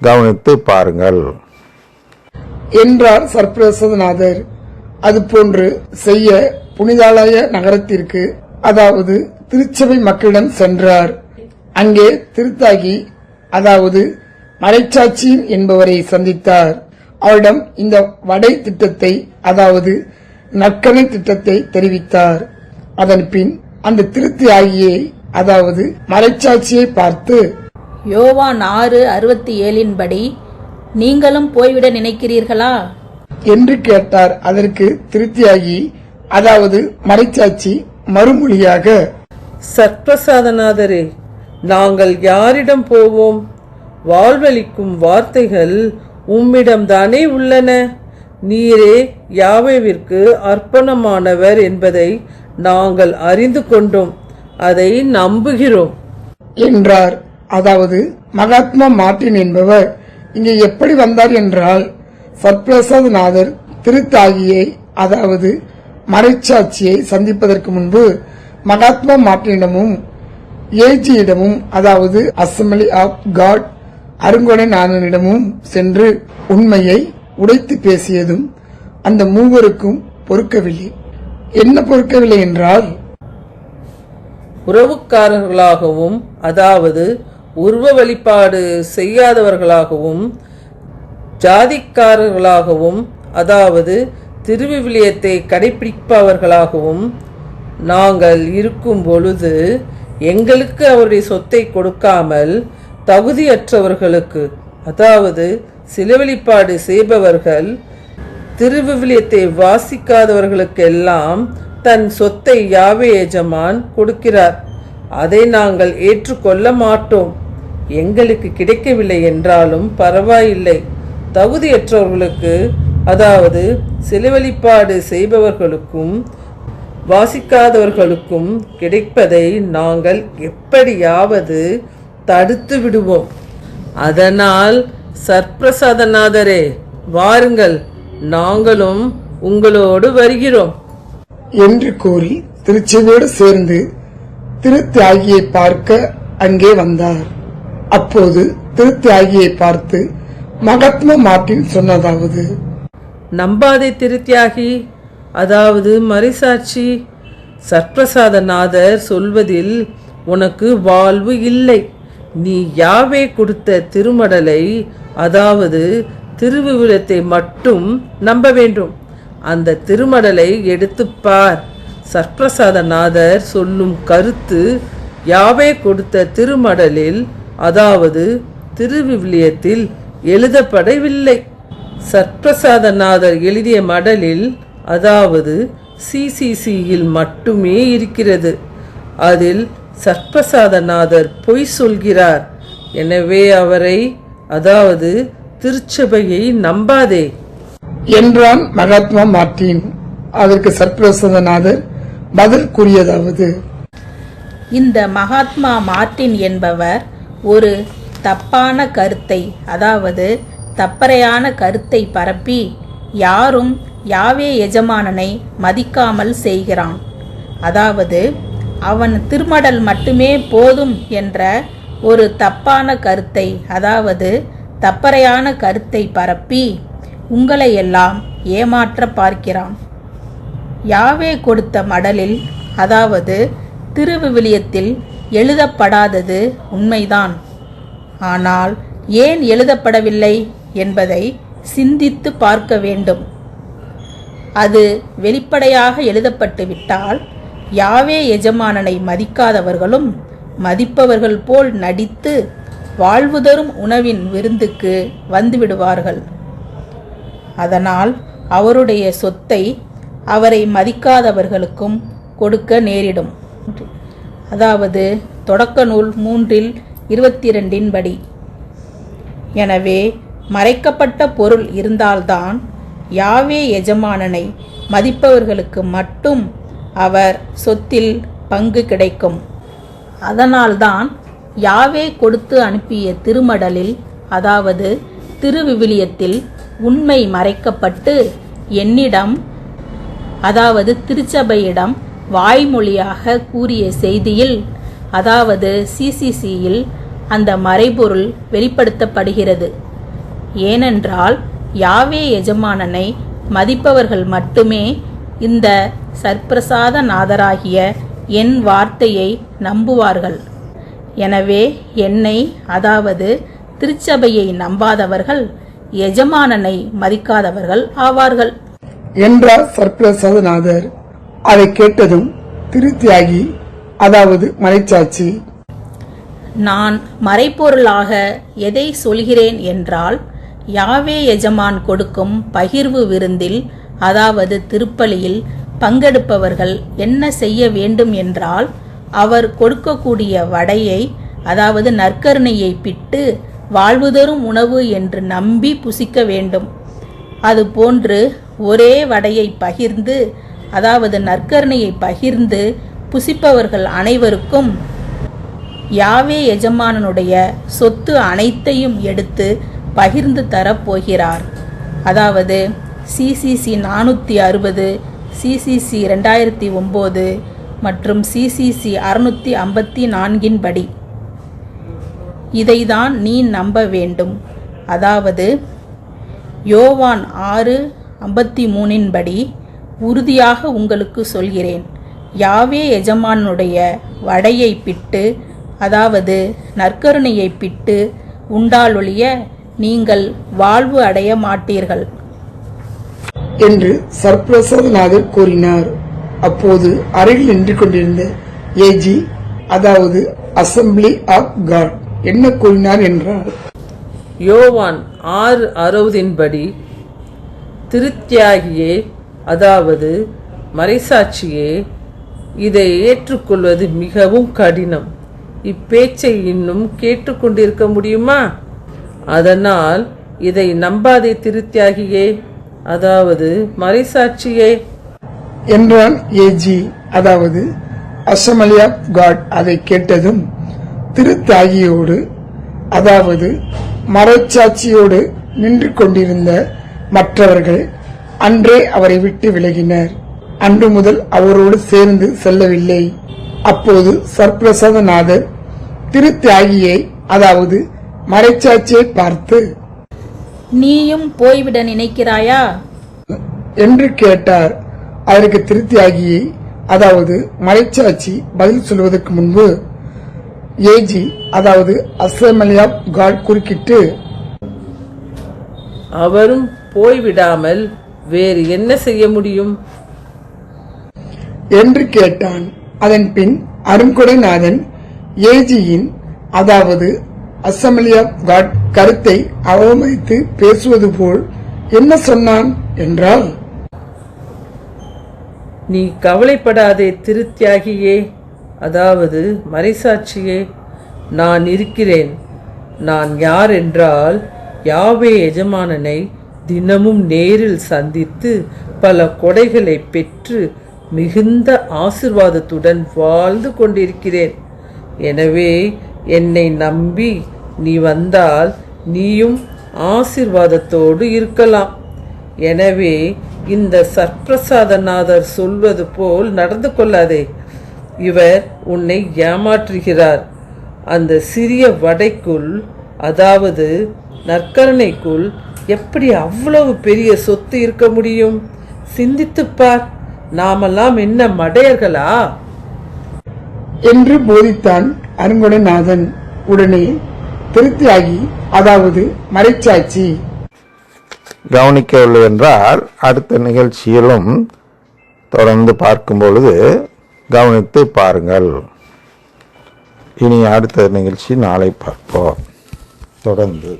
கவனித்து பாருங்கள் என்றார் சர்ப்பிரசாதநாதர். அதுபோன்று செய்ய புனிதாலய நகரத்திற்கு, அதாவது திருச்சபை மக்களிடம் சென்றார். அங்கே திருத்தாகி, அதாவது மறைச்சாட்சி என்பவரை சந்தித்தார். அவரிடம் இந்த வடை திட்டத்தை, அதாவது நற்கனை திட்டத்தை தெரிவித்தார். அதன் பின் அந்த திருத்தியாகியை, அதாவது மறைச்சாட்சியை பார்த்து, யோவான் 6:67 படி நீங்களும் போய்விட நினைக்கிறீர்களா என்று கேட்டார். அதற்கு திருத்தியாகி, அதாவது மறைச்சாட்சி மறுமொழியாக, சர்ப்பிரசாதநாதரே, நாங்கள் யாரிடம் போவோம்? வாழ்வளிக்கும் வார்த்தைகள் உம்மிடம்தானே உள்ளன. நீரே யாவேவிற்கு அர்ப்பணமானவர் என்பதை நாங்கள் அறிந்து கொண்டோம், அதை நம்புகிறோம் என்றார். அதாவது மகாத்மா மார்ட்டின் என்பவர் இங்கே எப்படி வந்தார் என்றால், சர்ப்பிரசாதநாதர் திருத்தாகியை, அதாவது மறைச்சாட்சியை சந்திப்பதற்கு முன்பு மகாத்மா மார்ட்டினிடமும் ஏஜியிடமும், அதாவது அசம்பிளி ஆப் காட் அருங்கொடை நாதனிடமும் சென்று உண்மையை உடைத்து பேசியதும் அந்த மூவருக்கும் பொறுக்கவில்லை. என்ன பொறுக்கவில்லை என்றால், உறவுக்காரர்களாகவும், அதாவது உருவ வழிபாடு செய்யாதவர்களாகவும், ஜாதிக்காரர்களாகவும், அதாவது திருவிவிலியத்தை கடைபிடிப்பவர்களாகவும் நாங்கள் இருக்கும் பொழுது எங்களுக்கு அவருடைய சொத்தை கொடுக்காமல் தகுதியற்றவர்களுக்கு, அதாவது சிலுவழிபாடு செய்பவர்கள், திருவிவிலியத்தை வாசிக்காதவர்களுக்கெல்லாம் தன் சொத்தை யாவே எஜமான் கொடுக்கிறார். அதை நாங்கள் ஏற்றுக்கொள்ள மாட்டோம். எங்களுக்கு கிடைக்கவில்லை என்றாலும் பரவாயில்லை. தகுதியற்றவர்களுக்கு, அதாவது சிலுவழிபாடு செய்பவர்களுக்கும் வாசிக்காதவர்களுக்கும் கிடைப்பதை நாங்கள் எப்படியாவது தடுத்து விடுவோம். அதனால் சர்ப்பிரசாதநாதரே, வாருங்கள், நாங்களும் உங்களோடு வருகிறோம் என்று கூறி திருச்சபையோடு சேர்ந்து திருத்தியாகியை பார்க்க அங்கே வந்தார். அப்போது திருத்தியாகியை பார்த்து மகாத்மா மார்ட்டின் சொன்னதாவது, நம்பாதே திருத்தியாகி, அதாவது மறைசாட்சி, சர்ப்பிரசாதநாதர் சொல்வதில் உனக்கு வாழ்வு இல்லை. நீ யாவே கொடுத்த திருமடலை, அதாவது திருவிவிலியத்தை மட்டும் நம்ப வேண்டும். அந்த திருமடலை எடுத்துப்பார். சர்ப்பிரசாதநாதர் சொல்லும் கருத்து யாவே கொடுத்த திருமடலில், அதாவது திருவிவிலியத்தில் எழுதப்படவில்லை. சர்ப்பிரசாதநாதர் எழுதிய மடலில், அதாவது சிசிசியில் மட்டுமே இருக்கிறது. அதில் சர்ப்பிரசாதநாதர் பொய் சொல்கிறார். எனவே அவரை, அதாவது திருச்சபையை நம்பாதே என்றான் மகாத்மா மார்ட்டின். அதற்கு சர்ப்பிரசாதநாதர் பதில் கூறியதாவது, இந்த மகாத்மா மார்ட்டின் என்பவர் ஒரு தப்பான கருத்தை, அதாவது தப்பறையான கருத்தை பரப்பி யாரும் யாவே எஜமானனை மதிக்காமல் செய்கிறான். அதாவது அவன் திருமடல் மட்டுமே போதும் என்ற ஒரு தப்பான கருத்தை, அதாவது தப்பறையான கருத்தை பரப்பி உங்களை எல்லாம் ஏமாற்ற பார்க்கிறான். யாவே கொடுத்த மடலில், அதாவது திருவிவிலியத்தில் எழுதப்படாதது உண்மைதான். ஆனால் ஏன் எழுதப்படவில்லை என்பதை சிந்தித்து பார்க்க வேண்டும். அது வெளிப்படையாக எழுதப்பட்டு விட்டால் யாவே எஜமானனை மதிக்காதவர்களும் மதிப்பவர்கள் போல் நடித்து வாழ்வு தரும் உணவின் விருந்துக்கு வந்துவிடுவார்கள். அதனால் அவருடைய சொத்தை அவரை மதிக்காதவர்களுக்கும் கொடுக்க நேரிடும். அதாவது தொடக்க நூல் 3:22 படி. எனவே மறைக்கப்பட்ட பொருள் இருந்தால்தான் யாவே எஜமானனை மதிப்பவர்களுக்கு மட்டும் அவர் சொத்தில் பங்கு கிடைக்கும். அதனால்தான் யாவே கொடுத்து அனுப்பிய திருமடலில், அதாவது திருவிவிலியத்தில் உண்மை மறைக்கப்பட்டு என்னிடம், அதாவது திருச்சபையிடம் வாய்மொழியாக கூறிய செய்தியில், அதாவது சிசிசியில் அந்த மறைபொருள் வெளிப்படுத்தப்படுகிறது. ஏனென்றால் யாவே எஜமானனை மதிப்பவர்கள் மட்டுமே இந்த சர்ப்பிரசாத நாதராகிய என் வார்த்தையை நம்புவார்கள். எனவே என்னை, அதாவது திருச்சபையை நம்பாதவர்கள் எஜமானனை மதிக்காதவர்கள் ஆவார்கள் என்றார் சர்ப்பிரசாதநாதர். அதை கேட்டதும் திருத்தியாகி, அதாவது மறைச்சாட்சி, நான் மறைப்பொருளாக எதை சொல்கிறேன் என்றால், யாவே எஜமான் கொடுக்கும் பகிர்வு விருந்தில், அதாவது திருப்பலியில் பங்கெடுப்பவர்கள் என்ன செய்ய வேண்டும் என்றால், அவர் கொடுக்கக்கூடிய வடையை, அதாவது நற்கருணையை பிட்டு வாழ்வுதரும் உணவு என்று நம்பி புசிக்க வேண்டும். அதுபோன்று ஒரே வடையை பகிர்ந்து, அதாவது நற்கருணையை பகிர்ந்து புசிப்பவர்கள் அனைவருக்கும் யாவே எஜமானனுடைய சொத்து அனைத்தையும் எடுத்து பகிர்ந்து தரப்போகிறார். அதாவது சிசிசி 460, சிசிசி 2009 மற்றும் சிசிசி 654 படி. இதைதான் நீ நம்ப வேண்டும். அதாவது யோவான் 6:53 படி உறுதியாக உங்களுக்கு சொல்கிறேன், யாவே எஜமானுடைய வடையை பிட்டு, அதாவது நற்கருணையை பிட்டு உண்டாலொழிய நீங்கள் வாழ்வு அடைய மாட்டீர்கள் என்று சர்ப்பிரசாதநாதர் கூறினார். அப்போது அருகில் நின்று கொண்டிருந்த ஏஜி, அதாவது அசம்பிளி ஆஃப் காட், என்ன கூறினார் என்றார். யோவான் 6:60 படி, திருத்தியாகியே, அதாவது மறைசாட்சியே, இதை ஏற்றுக்கொள்வது மிகவும் கடினம். இப்பேச்சை இன்னும் கேட்டுக்கொண்டிருக்க முடியுமா? அதனால் இதை நம்பாதே திருத்தியாகியே, அதாவது மறைசாட்சியே என்றான் ஏஜி, அதாவது அசம்பிளி ஆஃப் காட். அதை கேட்டதும் திருத்தாகியோடு, அதாவது மறைச்சாட்சியோடு நின்று கொண்டிருந்த மற்றவர்கள் அன்றே அவரை விட்டு விலகினர். அன்று முதல் அவரோடு சேர்ந்து செல்லவில்லை. அப்போது சர்ப்பிரசாதநாதர் திருத்தியாகியை, அதாவது மறைச்சாட்சியை பார்த்து, நீயும் போய்விட நினைக்கிறாயா என்று கேட்டார். அதற்கு திருத்தியாகியை, அதாவது மறைச்சாட்சி பதில் சொல்வதற்கு முன்பு ஏஜி, அதாவது அசம்பிளி ஆஃப் காட் குறுக்கிட்டு, அவரும் போய்விடாமல் வேறு என்ன செய்ய முடியும் என்று கேட்டான். அதன் பின் அருங்கொடைநாதன் ஏஜியின், அதாவது அசம்பிளி ஆஃப் காட் கருத்தை அவமதித்து பேசுவது போல் என்ன சொன்னான் என்றால், நீ கவலைப்படாதே திருத்தியாகியே, அதாவது மறைசாட்சியே, நான் இருக்கிறேன். நான் யார் என்றால், யாவே எஜமானனை தினமும் நேரில் சந்தித்து பல கொடைகளை பெற்று மிகுந்த ஆசிர்வாதத்துடன் வாழ்ந்து கொண்டிருக்கிறேன். எனவே என்னை நம்பி நீ வந்தால் நீயும் ஆசிர்வாதத்தோடு இருக்கலாம். எனவே இந்த சர்ப்பிரசாதநாதர் சொல்வது போல் நடந்து கொள்ளாதே. இவர் உன்னை ஏமாற்றுகிறார். அந்த சிறிய வடைக்குள், அதாவது நற்கருணைக்குள் எப்படி அவ்வளவு பெரிய சொத்து இருக்க முடியும்? சிந்தித்துப்பார். நாமெல்லாம் என்ன மடையர்களா என்று போதித்தான் அருங்கொடைநாதன். உடனே திருத்தியாகி, அதாவது மறைச்சாட்சி, கவனிக்கவில்லை என்றால் அடுத்த நிகழ்ச்சியிலும் தொடர்ந்து பார்க்கும் பொழுது கவனித்து பாருங்கள். இனி அடுத்த நிகழ்ச்சி நாளை பார்ப்போம். தொடர்ந்து